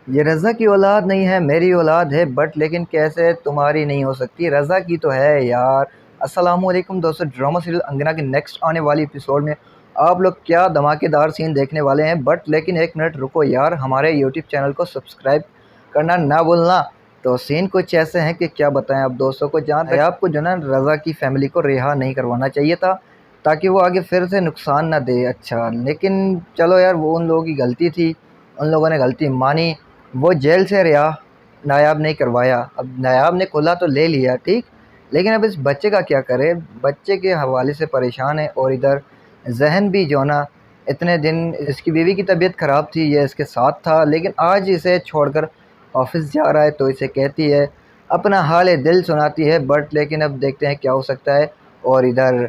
ये रज़ा की औलाद नहीं है, मेरी औलाद है, बट लेकिन कैसे तुम्हारी नहीं हो सकती, रज़ा की तो है यार। अस्सलामुअलैकुम दोस्तों, ड्रामा सीरियल अंगना के नेक्स्ट आने वाली एपिसोड में आप लोग क्या धमाकेदार सीन देखने वाले हैं। बट लेकिन एक मिनट रुको यार, हमारे यूट्यूब चैनल को सब्सक्राइब करना ना भूलना। तो सीन कुछ ऐसे हैं कि क्या बताएं आप दोस्तों को। जहाँ तक आपको जो ना रज़ा की फैमिली को रिहा नहीं करवाना चाहिए था, ताकि वो आगे फिर से नुकसान ना दे। अच्छा, लेकिन चलो यार, वो उन लोगों की गलती थी, उन लोगों ने गलती मानी। वो जेल से रिहा नायाब ने करवाया। अब नायाब ने खुला तो ले लिया, ठीक, लेकिन अब इस बच्चे का क्या करे। बच्चे के हवाले से परेशान है, और इधर जहन भी जो ना, इतने दिन इसकी बीवी की तबीयत ख़राब थी, ये इसके साथ था, लेकिन आज इसे छोड़कर ऑफिस जा रहा है। तो इसे कहती है, अपना हाल दिल सुनाती है, बट लेकिन अब देखते हैं क्या हो सकता है। और इधर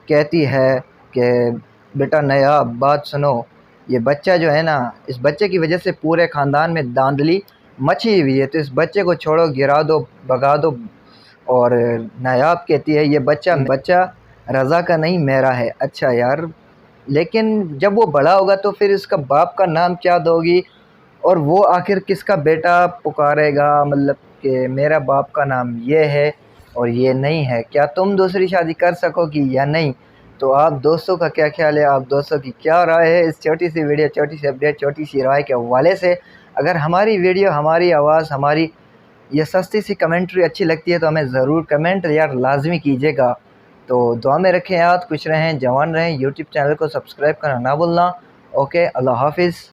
कहती है कि बेटा नायाब बात सुनो, ये बच्चा जो है ना, इस बच्चे की वजह से पूरे ख़ानदान में धांधली मची हुई है, तो इस बच्चे को छोड़ो, गिरा दो, भगा दो। और नायाब कहती है, ये बच्चा बच्चा रज़ा का नहीं, मेरा है। अच्छा यार, लेकिन जब वो बड़ा होगा तो फिर इसका बाप का नाम क्या दोगी, और वो आखिर किसका बेटा पुकारेगा, मतलब कि मेरा बाप का नाम ये है और ये नहीं है। क्या तुम दूसरी शादी कर सकोगी या नहीं? तो आप दोस्तों का क्या ख्याल है, आप दोस्तों की क्या राय है इस छोटी सी वीडियो, छोटी सी अपडेट, छोटी सी राय के हवाले से? अगर हमारी वीडियो, हमारी आवाज़, हमारी ये सस्ती सी कमेंट्री अच्छी लगती है तो हमें ज़रूर कमेंट यार लाजमी कीजिएगा। तो दुआ में रखें याद, खुश रहें, जवान रहें, यूट्यूब चैनल को सब्सक्राइब करना ना भूलना। ओके, अल्लाह हाफिज़।